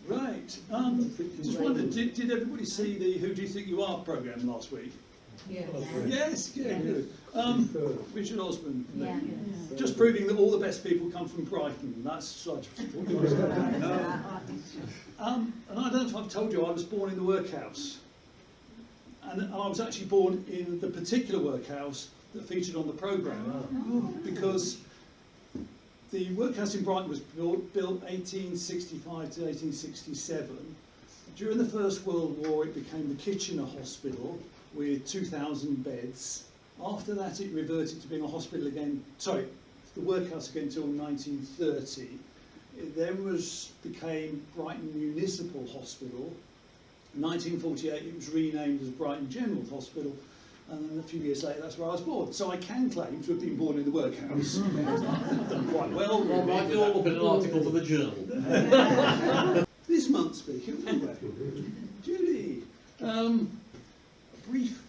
Right. Just wondered, did everybody see the Who Do You Think You Are programme last week? Yes. Yes, yeah, good. Richard Osman. Yeah. Just proving that all the best people come from Brighton. That's such. And I don't know if I've told you, I was born in the workhouse. And I was actually born in the particular workhouse that featured on the programme. Because the workhouse in Brighton was built 1865 to 1867. During the First World War, it became the Kitchener Hospital with 2,000 beds. After that, it reverted to being a hospital again, sorry, the workhouse again until 1930. It then became Brighton Municipal Hospital. In 1948, it was renamed as Brighton General Hospital. And then a few years later, that's where I was born. So I can claim to have been born in the workhouse. I've done quite well. Well, might be all up in an article for the journal. This month, speaking of Judy, a brief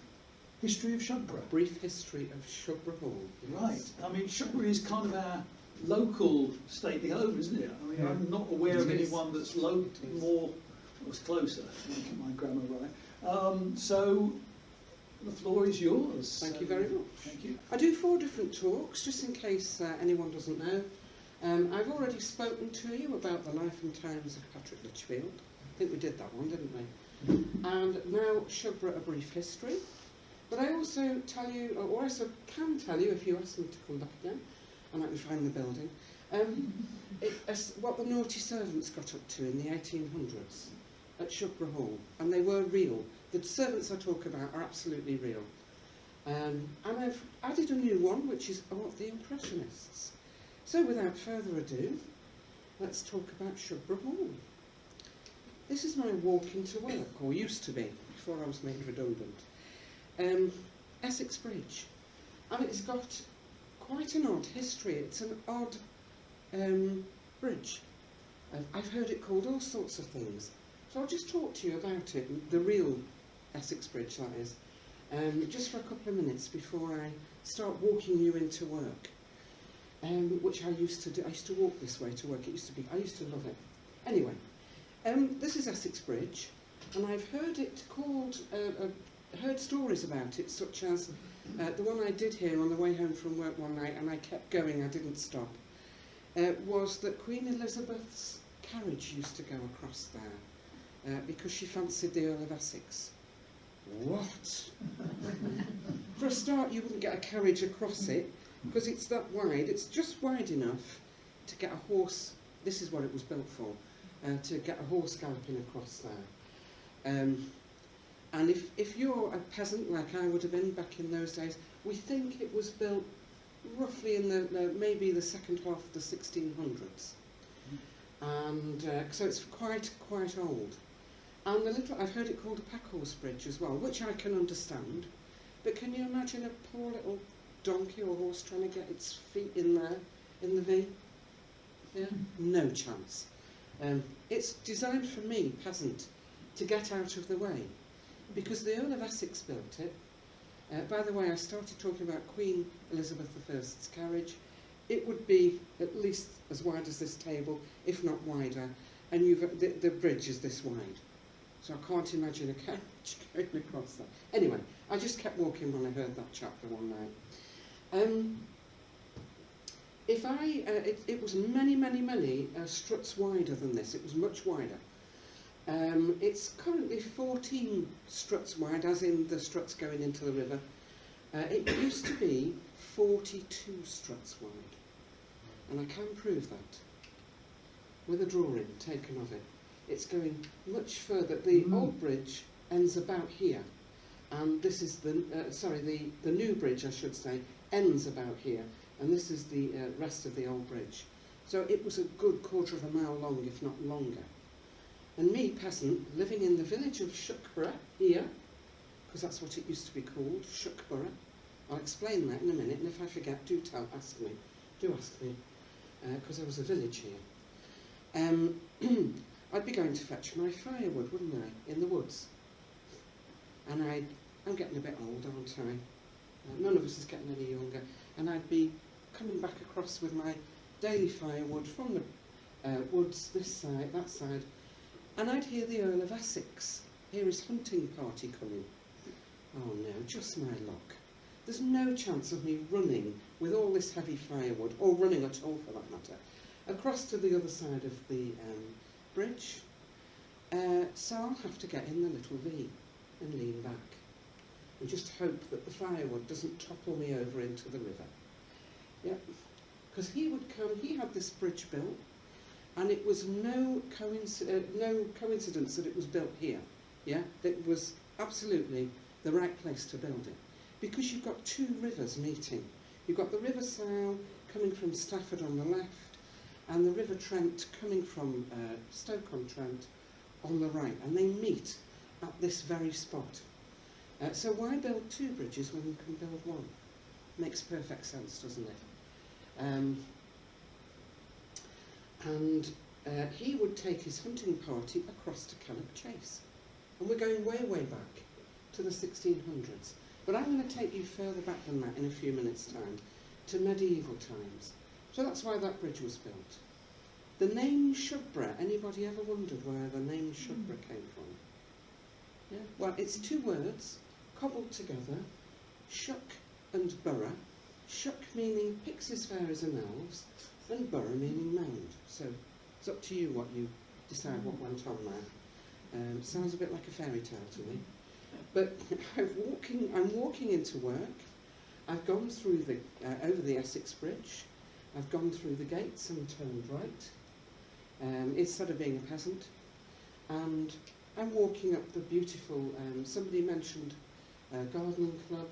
history of Shugborough. Brief history of Shugborough Hall. Right. I mean, Shugborough is kind of our local stately home, isn't it? I mean, I'm not aware of anyone that's more, was closer. I'll get my grammar right. So the floor is yours. Thank you very much. Thank you. I do 4 different talks, just in case anyone doesn't know. I've already spoken to you about the life and times of Patrick Litchfield. I think we did that one, didn't we? And now Shugborough, a brief history. But I also tell you, or also can tell you, if you ask me to come back again, and I can find the building, what the naughty servants got up to in the 1800s at Shugborough Hall. And they were real. The servants I talk about are absolutely real. And I've added a new one, which is the Impressionists. So without further ado, let's talk about Shugborough Hall. This is my walk into work, or used to be, before I was made redundant. Essex Bridge. And it's got quite an odd history. It's an odd bridge. I've heard it called all sorts of things. So I'll just talk to you about it, the real Essex Bridge, that is, just for a couple of minutes before I start walking you into work. Which I used to do. I used to walk this way to work. I used to love it. Anyway, this is Essex Bridge, and I've heard it called, heard stories about it, such as the one I did hear on the way home from work one night, and I kept going, I didn't stop, was that Queen Elizabeth's carriage used to go across there because she fancied the Earl of Essex. What? For a start, you wouldn't get a carriage across it, because it's that wide. It's just wide enough to get a horse, this is what it was built for, to get a horse galloping across there. And if you're a peasant like I would have been back in those days, we think it was built roughly in maybe the second half of the 1600s. And so it's quite old. And I've heard it called a packhorse bridge as well, which I can understand. But can you imagine a poor little donkey or horse trying to get its feet in there, in the V? Yeah? No chance. It's designed for me, peasant, to get out of the way. Because the Earl of Essex built it. By the way, I started talking about Queen Elizabeth I's carriage. It would be at least as wide as this table, if not wider. And the bridge is this wide. So I can't imagine a carriage going across that. Anyway, I just kept walking when I heard that chapter one night. It was many struts wider than this. It was much wider. It's currently 14 struts wide, as in the struts going into the river. It used to be 42 struts wide. And I can prove that with a drawing taken of it. It's going much further. The old bridge ends about here. And this is the new bridge, I should say, ends about here. And this is the rest of the old bridge. So it was a good quarter of a mile long, if not longer. And me, peasant, living in the village of Shugborough, here, because that's what it used to be called, Shugborough. I'll explain that in a minute, and if I forget, do ask me, because there was a village here. I'd be going to fetch my firewood, wouldn't I, in the woods. And I'm getting a bit old, aren't I? None of us is getting any younger. And I'd be coming back across with my daily firewood from the woods, this side, that side, And I'd hear the Earl of Essex, hear his hunting party coming. Oh no, just my luck. There's no chance of me running with all this heavy firewood, or running at all for that matter, across to the other side of the bridge. So I'll have to get in the little V and lean back and just hope that the firewood doesn't topple me over into the river. Yep, because he would come, he had this bridge built, and it was no coincidence that it was built here. Yeah, it was absolutely the right place to build it, because you've got two rivers meeting. You've got the River Sow coming from Stafford on the left, and the River Trent coming from Stoke-on-Trent on the right, and they meet at this very spot. So why build two bridges when you can build one? Makes perfect sense, doesn't it? He would take his hunting party across to Cannock Chase. And we're going way, way back to the 1600s. But I'm going to take you further back than that in a few minutes' time, to medieval times. So that's why that bridge was built. The name Shugborough, anybody ever wondered where the name Shugborough came from? Yeah? Well, it's two words, cobbled together, shuck and borough. Shuck meaning Pixies, fairies and elves, and borough meaning mound. So it's up to you what you decide what went on there. Sounds a bit like a fairy tale to me. But I'm walking into work. I've gone through the over the Essex Bridge. I've gone through the gates and turned right, instead of being a peasant. And I'm walking up the beautiful, somebody mentioned gardening club.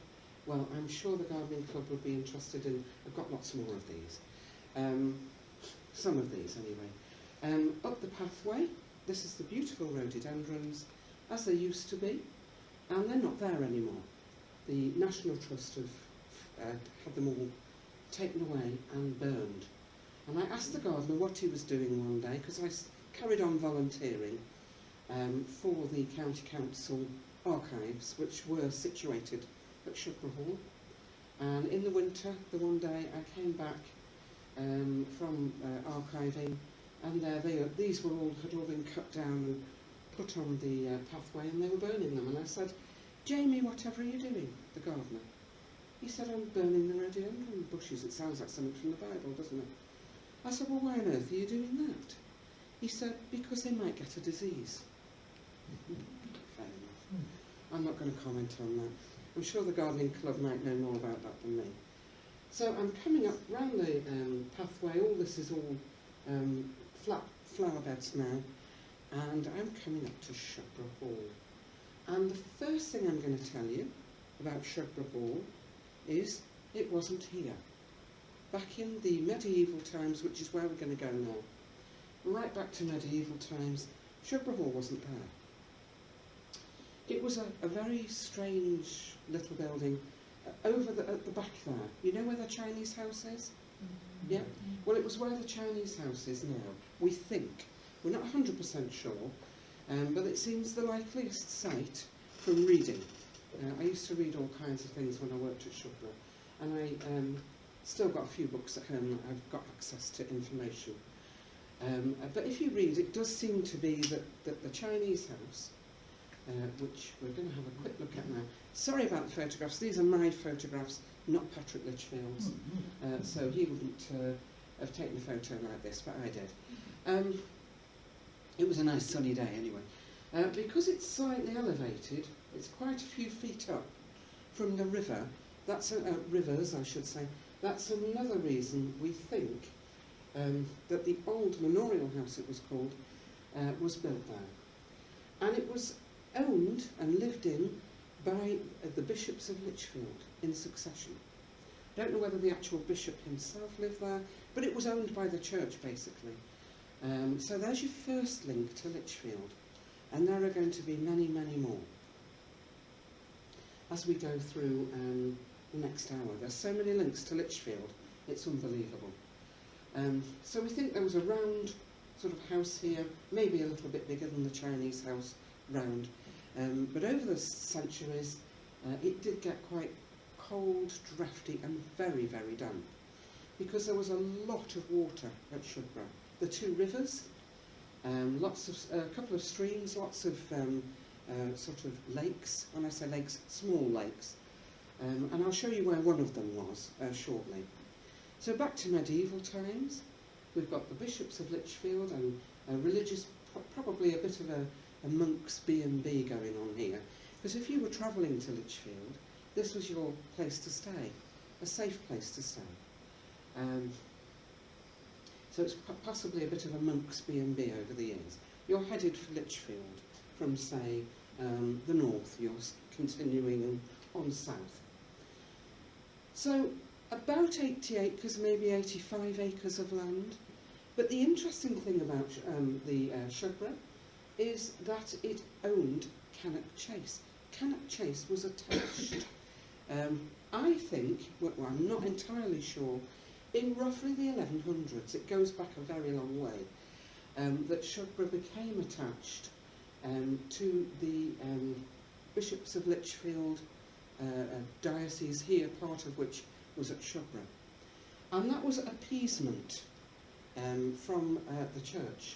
Well, I'm sure the gardening club would be interested in, I've got lots more of these. Some of these anyway. Up the pathway, this is the beautiful rhododendrons, as they used to be, and they're not there anymore. The National Trust have had them all taken away and burned. And I asked the gardener what he was doing one day, because I carried on volunteering for the County Council archives, which were situated at Shugborough Hall. And in the winter, the one day, I came back from archiving, and these had all been cut down and put on the pathway, and they were burning them. And I said, "Jamie, whatever are you doing?" The gardener. He said, "I'm burning the rhododendron bushes." It sounds like something from the Bible, doesn't it? I said, "Well, why on earth are you doing that?" He said, "Because they might get a disease." Fair enough. I'm not going to comment on that. I'm sure the gardening club might know more about that than me. So I'm coming up round the pathway. All this is all flat flower beds now. And I'm coming up to Shugborough Hall. And the first thing I'm going to tell you about Shugborough Hall is it wasn't here. Back in the medieval times, which is where we're going to go now, right back to medieval times, Shugborough Hall wasn't there. It was a very strange little building over at the back there. You know where the Chinese house is? Yeah? Well, it was where the Chinese house is now, we think. We're not 100% sure, but it seems the likeliest site from reading. I used to read all kinds of things when I worked at Shugborough, and I still got a few books at home that I've got access to information. But if you read, it does seem to be that the Chinese house, which we're going to have a quick look at now. Sorry about the photographs. These are my photographs, not Patrick Litchfield's. So he wouldn't have taken a photo like this, but I did. It was a nice sunny day anyway. Because it's slightly elevated, it's quite a few feet up from the river. That's rivers, I should say. That's another reason we think that the old manorial house, it was called, was built there. And it was owned and lived in by the bishops of Lichfield in succession. Don't know whether the actual bishop himself lived there, but it was owned by the church basically. So there's your first link to Lichfield, and there are going to be many, many more as we go through the next hour. There's so many links to Lichfield, it's unbelievable. So we think there was a round sort of house here, maybe a little bit bigger than the Chinese house round. But over the centuries, it did get quite cold, drafty and very, very damp, because there was a lot of water at Shugborough. The two rivers, A couple of streams, lots of sort of lakes. When I say lakes, small lakes. And I'll show you where one of them was shortly. So back to medieval times, we've got the bishops of Lichfield and a religious, probably a bit of a monk's B&B going on here. Because if you were travelling to Lichfield, this was your place to stay, a safe place to stay. So it's possibly a bit of a monk's B&B over the years. You're headed for Lichfield from, say, the north. You're continuing on south. So about 80 acres, maybe 85 acres of land. But the interesting thing about the Shugborough is that it owned Cannock Chase. Cannock Chase was attached, I think, well, I'm not entirely sure, in roughly the 1100s, it goes back a very long way, that Shugborough became attached to the bishops of Lichfield diocese here, part of which was at Shugborough. And that was appeasement from the church,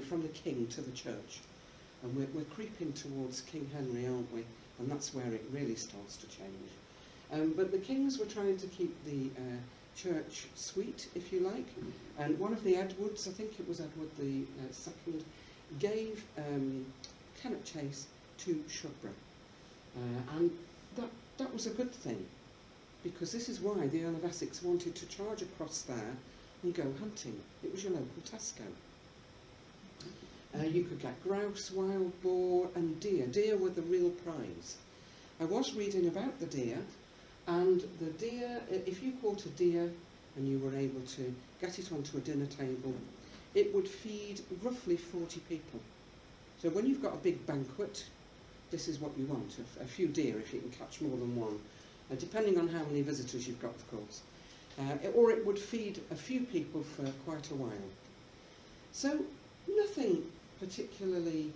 from the king to the church. And we're creeping towards King Henry, aren't we? And that's where it really starts to change. But the kings were trying to keep the church sweet, if you like. And one of the Edwards, I think it was Edward the II, gave Cannock Chase to Shugborough. And that was a good thing, because this is why the Earl of Essex wanted to charge across there and go hunting. It was your local Tesco. You could get grouse, wild boar and deer. Deer were the real prize. I was reading about the deer, and the deer, if you caught a deer and you were able to get it onto a dinner table, it would feed roughly 40 people. So when you've got a big banquet, this is what you want, a few deer if you can catch more than one, depending on how many visitors you've got, of course. Or it would feed a few people for quite a while. So nothing particularly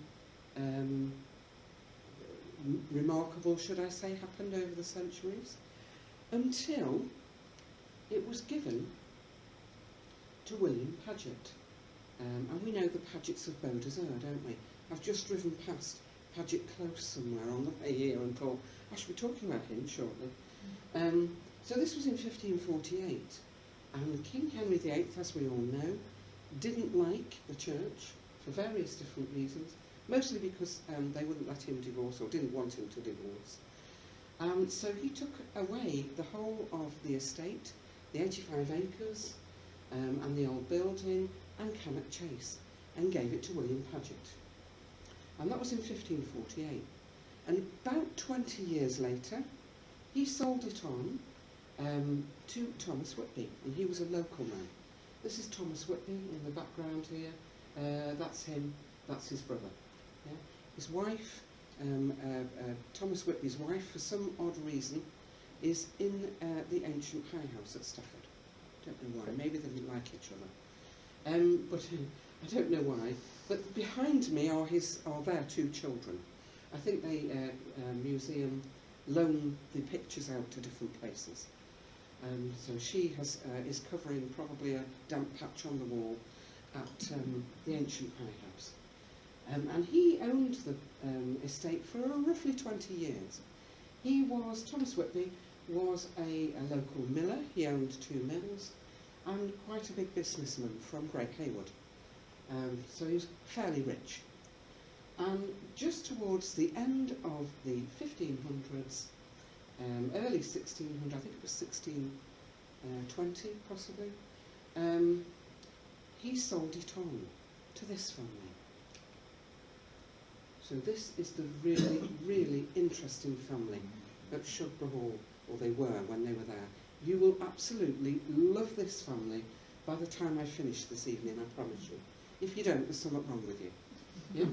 remarkable, should I say, happened over the centuries, until it was given to William Paget. And we know the Pagets of Beaudesert, don't we? I've just driven past Paget Close somewhere on the way here and thought, I should be talking about him shortly. So this was in 1548, and King Henry VIII, as we all know, didn't like the church for various different reasons, mostly because they wouldn't let him divorce, or didn't want him to divorce. So he took away the whole of the estate, the 85 acres, and the old building, and Cannock Chase, and gave it to William Paget. And that was in 1548. And about 20 years later, he sold it on to Thomas Whitby, and he was a local man. This is Thomas Whitby in the background here. That's him, that's his brother. Yeah? His wife, Thomas Whitby's wife, for some odd reason, is in the ancient High House at Stafford. Don't know why, maybe they didn't like each other. But I don't know why. But behind me are their two children. I think the museum loan the pictures out to different places. So she is covering probably a damp patch on the wall at the ancient High House. And he owned the estate for roughly 20 years. Thomas Whitby was a local miller. He owned 2 mills and quite a big businessman from Great Haywood. So he was fairly rich. And just towards the end of the 1500s, early 1600, I think it was 1620 possibly, he sold it on to this family. So this is the really, really interesting family at Shugborough Hall, or they were when they were there. You will absolutely love this family by the time I finish this evening, I promise you. If you don't, there's something wrong with you. Yeah?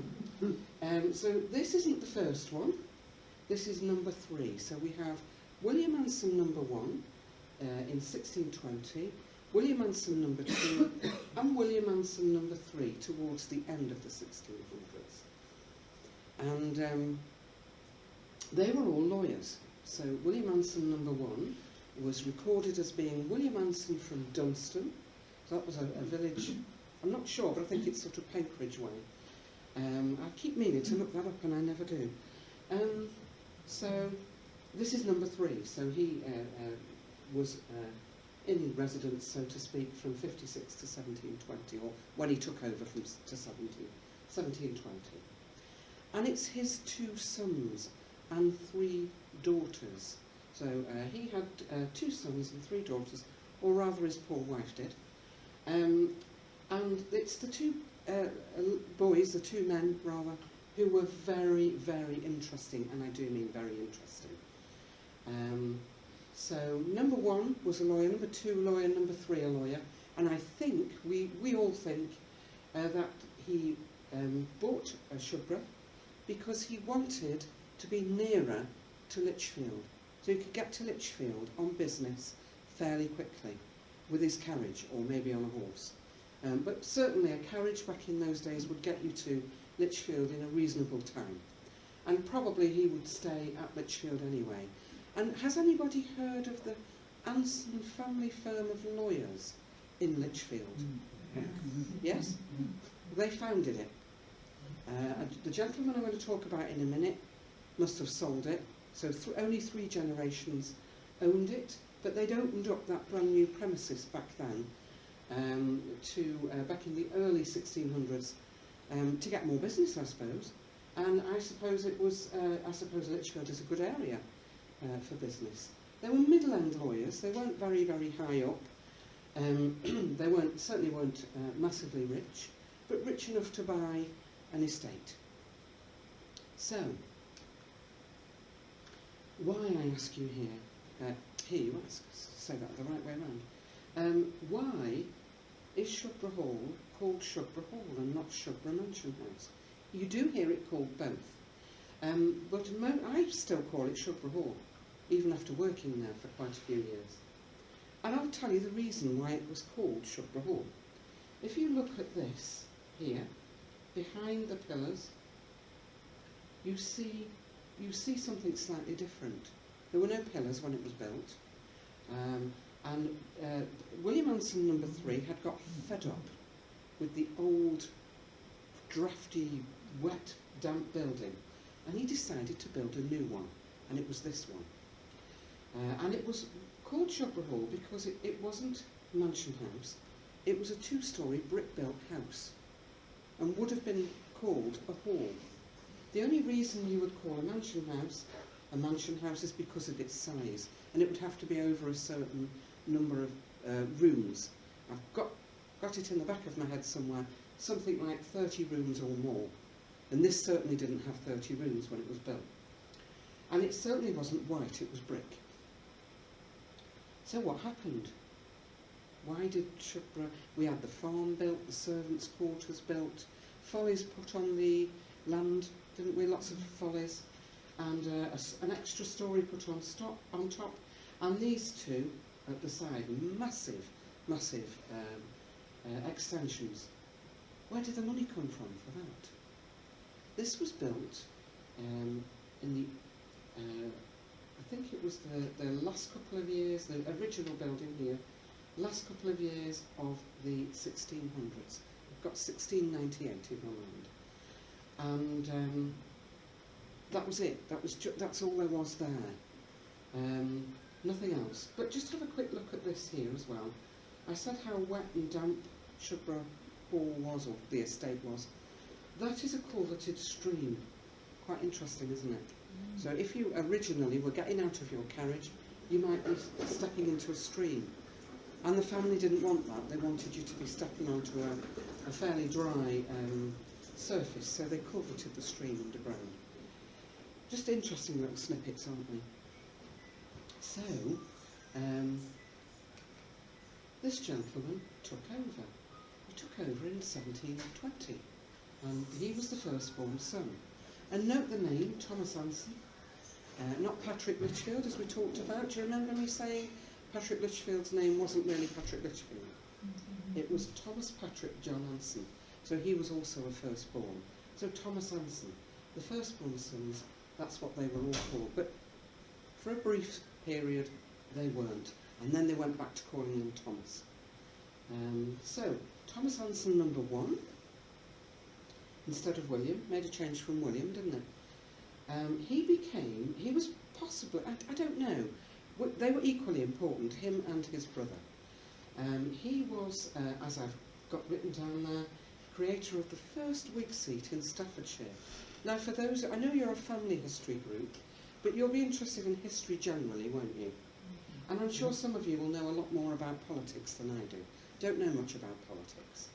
So this isn't the first one. This is number 3. So we have William Anson number 1 in 1620, William Anson number 2, and William Anson number 3 towards the end of the 1600s. And they were all lawyers. So William Anson number 1 was recorded as being William Anson from Dunstan. So that was a village I'm not sure, but I think it's sort of Paperidge way. I keep meaning to look that up and I never do. So this is number 3. So he was in residence, so to speak, from 56 to 1720, or when he took over to 1720. And it's his 2 sons and 3 daughters. So he had 2 sons and 3 daughters, or rather his poor wife did. And it's the 2 boys, the 2 men rather, who were very, very interesting, and I do mean very interesting. So number 1 was a lawyer, number 2 a lawyer, number 3 a lawyer, and I think, we all think that he bought Shugborough because he wanted to be nearer to Lichfield, so he could get to Lichfield on business fairly quickly with his carriage, or maybe on a horse. But certainly a carriage back in those days would get you to Lichfield in a reasonable time. And probably he would stay at Lichfield anyway. And has anybody heard of the Anson family firm of lawyers in Lichfield? Yes? They founded it. The gentleman I'm going to talk about in a minute must have sold it. So only 3 generations owned it, but they'd opened up that brand new premises back then, back in the early 1600s, to get more business, I suppose. And I suppose Lichfield is a good area for business. They were middle-end lawyers. They weren't very, very high up. They certainly weren't massively rich, but rich enough to buy an estate. So, why, I ask you here, you ask, say that the right way around, why is Shugborough Hall called Shugborough Hall and not Shugborough Mansion House? You do hear it called both, but I still call it Shugborough Hall, even after working there for quite a few years. And I'll tell you the reason why it was called Shugborough Hall. If you look at this here, behind the pillars, you see something slightly different. There were no pillars when it was built, and William Anson number 3 had got fed up with the old, drafty, wet, damp building, and he decided to build a new one, and it was this one. And it was called Shugborough Hall because it wasn't a mansion house, it was a 2-storey brick-built house, and would have been called a hall. The only reason you would call a mansion house is because of its size, and it would have to be over a certain number of rooms. I've got it in the back of my head somewhere, something like 30 rooms or more, and this certainly didn't have 30 rooms when it was built. And it certainly wasn't white, it was brick. So what happened? Why did Shugborough... We had the farm built, the servants' quarters built, follies put on the land, didn't we? Lots of follies, and an extra storey put on top, and these 2 at the side, massive extensions. Where did the money come from for that? This was built in the, I think it was the last couple of years, the original building here, last couple of years of the 1600s. We've got 1698 in my mind. And that was it. That's all there was there. Nothing else. But just have a quick look at this here as well. I said how wet and damp Shugborough Hall was, or the estate was. That is a culverted stream. Quite interesting, isn't it? So if you originally were getting out of your carriage, you might be stepping into a stream. And the family didn't want that. They wanted you to be stepping onto a fairly dry surface, so they culverted the stream underground. Just interesting little snippets, aren't they? So, this gentleman took over. He took over in 1720, and he was the firstborn son. And note the name, Thomas Anson, not Patrick Lichfield, as we talked about. Do you remember me saying Patrick Lichfield's name wasn't really Patrick Lichfield? It was Thomas Patrick John Anson. So he was also a firstborn. So Thomas Anson, the firstborn sons, that's what they were all called. But for a brief period, they weren't. And then they went back to calling them Thomas. So, Thomas Anson number 1, instead of William, made a change from William, didn't it? He was possibly, I don't know, they were equally important, him and his brother. He was, as I've got written down there, creator of the first Whig seat in Staffordshire. Now for those, I know you're a family history group, but you'll be interested in history generally, won't you? And I'm sure some of you will know a lot more about politics than I do. Don't know much about politics.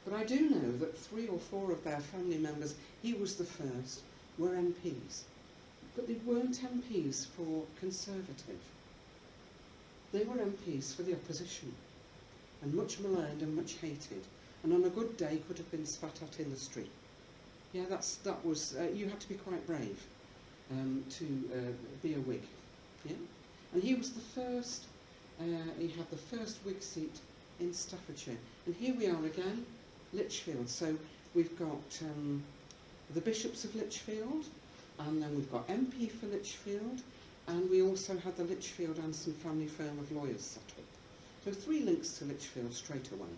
But I do know that 3 or 4 of their family members, he was the first, were MPs. But they weren't MPs for Conservative. They were MPs for the opposition, and much maligned and much hated, and on a good day could have been spat at in the street. Yeah, that was, you had to be quite brave to be a Whig. Yeah? And he was the first, he had the first Whig seat in Staffordshire. And here we are again, Lichfield. So we've got the Bishops of Lichfield, and then we've got MP for Lichfield, and we also had the Lichfield Anson family firm of lawyers set up. So 3 links to Lichfield straight away.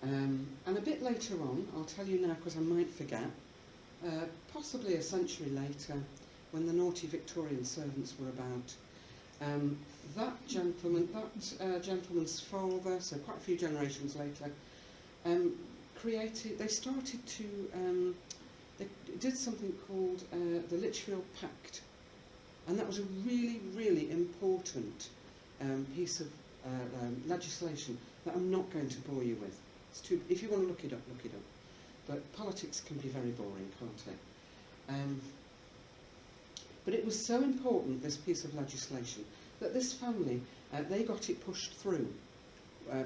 And a bit later on, I'll tell you now because I might forget, possibly a century later, when the naughty Victorian servants were about, that gentleman's father, so quite a few generations later, they started to, they did something called the Lichfield Pact, and that was a really, really important piece of legislation that I'm not going to bore you with. It's too, if you want to look it up, look it up. But politics can be very boring, can't it? But it was so important, this piece of legislation, that this family, they got it pushed through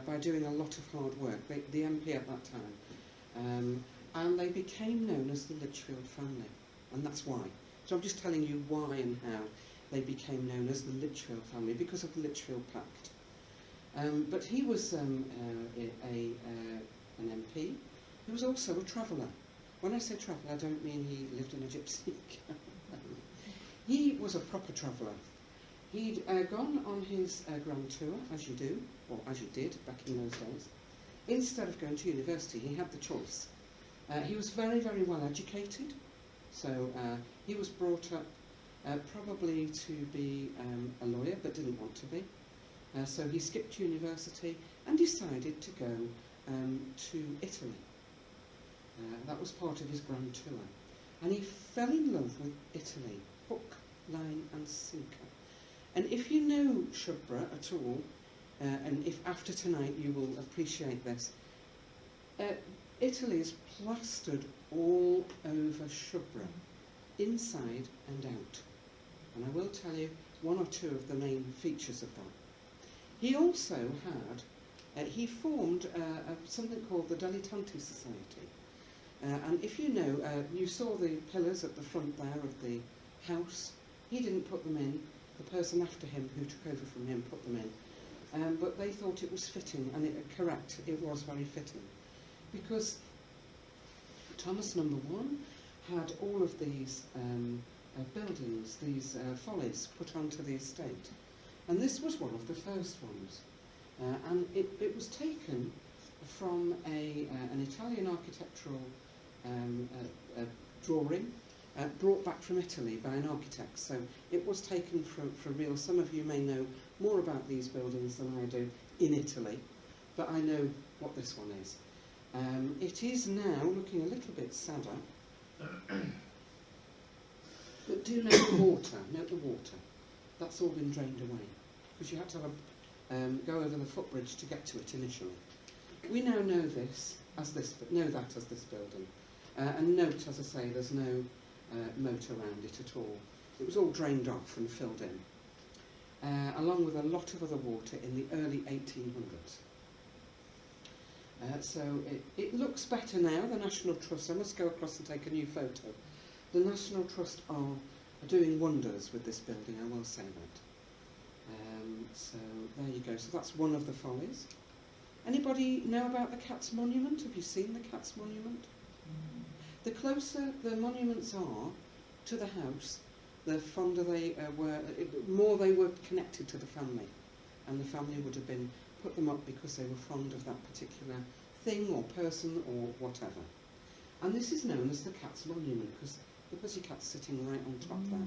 by doing a lot of hard work, the MP at that time. And they became known as the Lichfield family, and that's why. So I'm just telling you why and how they became known as the Lichfield family, because of the Lichfield Pact. But he was an MP. He was also a traveller. When I say traveller, I don't mean he lived in a gypsy camp. He was a proper traveller. He'd gone on his grand tour, as you do, or as you did back in those days. Instead of going to university, he had the choice. He was very, very well educated, so he was brought up probably to be a lawyer, but didn't want to be. So he skipped university and decided to go to Italy. That was part of his grand tour. And he fell in love with Italy, hook, line and sinker. And if you know Shugborough at all, and if after tonight you will appreciate this, Italy is plastered all over Shugborough, inside and out. And I will tell you 1 or 2 of the main features of that. He also had, he formed something called the Dilettanti Society. And if you know, you saw the pillars at the front there of the house. He didn't put them in. The person after him, who took over from him, put them in. But they thought it was fitting, and correct, it was very fitting. Because Thomas number 1 had all of these buildings, these follies put onto the estate. And this was one of the first ones. And it was taken from an Italian architectural drawing brought back from Italy by an architect. So it was taken for real. Some of you may know more about these buildings than I do in Italy, but I know what this one is. It is now looking a little bit sadder. But do note the water, note the water. That's all been drained away, because you had to have go over the footbridge to get to it initially. We now know this as this, know that as this building. And note, as I say, there's no moat around it at all. It was all drained off and filled in, along with a lot of other water in the early 1800s. So it looks better now, the National Trust. I must go across and take a new photo. The National Trust are doing wonders with this building, I will say that. So there you go. So that's one of the follies. Anybody know about the Cats Monument? Have you seen the Cats Monument? The closer the monuments are to the house, the fonder they were, more they were connected to the family. And the family would have been put them up because they were fond of that particular thing or person or whatever. And this is known as the cat's monument because the pussycat's sitting right on top there.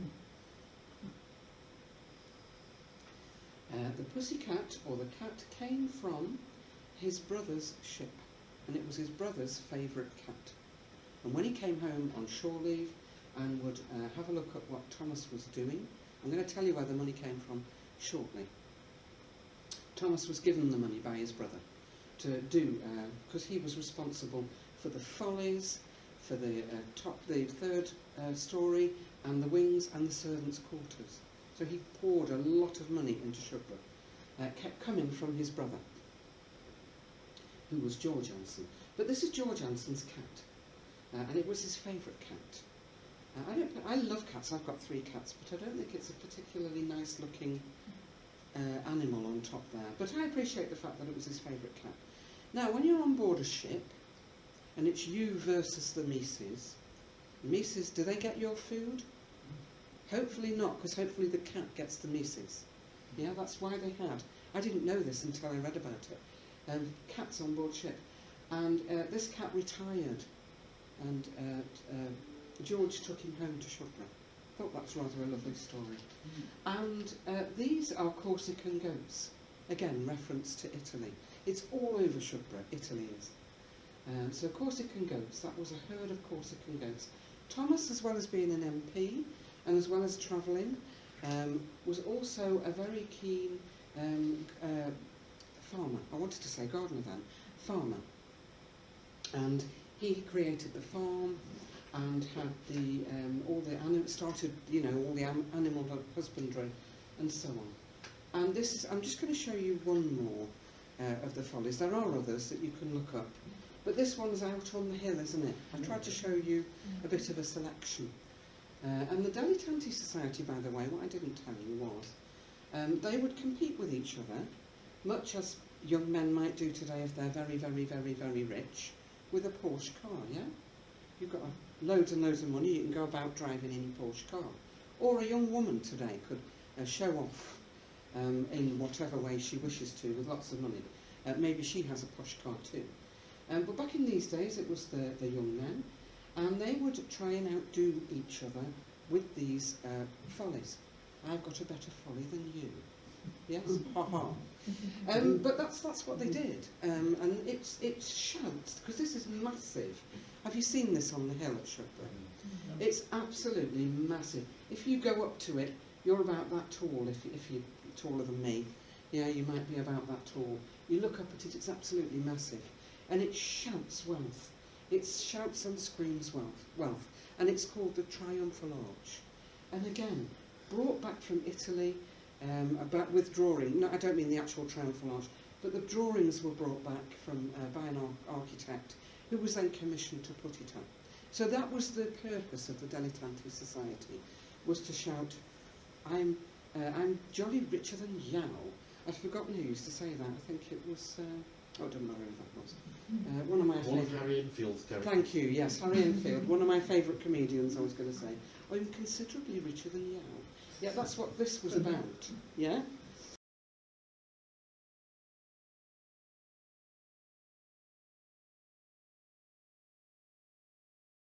The pussycat, or the cat, came from his brother's ship, and it was his brother's favourite cat. And when he came home on shore leave and would have a look at what Thomas was doing, I'm going to tell you where the money came from shortly. Thomas was given the money by his brother to do, because he was responsible for the follies, for the third story, and the wings and the servants' quarters. So he poured a lot of money into Shugborough, kept coming from his brother, who was George Anson. But this is George Anson's cat, and it was his favourite cat. I love cats, I've got 3 cats, but I don't think it's a particularly nice looking animal on top there. But I appreciate the fact that it was his favourite cat. Now, when you're on board a ship, and it's you versus the Mises, do they get your food? Hopefully not, because hopefully the cat gets the Mises. Yeah, that's why they had. I didn't know this until I read about it. Cats on board ship. And this cat retired, and George took him home to Shugborough. I thought that's rather a lovely story. And these are Corsican goats. Again, reference to Italy. It's all over Shugborough, Italy is. So Corsican goats, that was a herd of Corsican goats. Thomas, as well as being an MP, and as well as travelling, was also a very keen farmer. I wanted to say gardener then. Farmer. And he created the farm and had the started, all the animal husbandry and so on. And this is, I'm just going to show you one more of the follies. There are others that you can look up, but this one's out on the hill, isn't it? I've tried to show you a bit of a selection. And the Dilettanti Society, by the way, what I didn't tell you was, they would compete with each other, much as young men might do today if they're very, very, very, very rich, with a Porsche car, yeah? You've got loads and loads of money, you can go about driving any Porsche car. Or a young woman today could show off in whatever way she wishes to, with lots of money. Maybe she has a posh car too. But back in these days, it was the young men, and they would try and outdo each other with these follies. I've got a better folly than you. Yes? Ha-ha. But that's what they did. And it's shouts, because this is massive. Have you seen this on the hill at Shugborough? It's absolutely massive. If you go up to it, you're about that tall, if you're taller than me. Yeah, you might be about that tall. You look up at it, it's absolutely massive. And it shouts wealth. It shouts and screams wealth. And it's called the Triumphal Arch. And again, brought back from Italy, about withdrawing. No, I don't mean the actual Triumphal Arch, but the drawings were brought back from by an architect who was then commissioned to put it up. So that was the purpose of the Dilettanti Society, was to shout, I'm jolly richer than Yao. I've forgotten who used to say that. I think it was, oh, I don't know who that was. One of my favourite... Harry Enfield's characters. Thank you, yes, Harry Enfield, one of my favourite comedians, I was going to say. I'm considerably richer than Yao. Yeah, that's what this was about, yeah?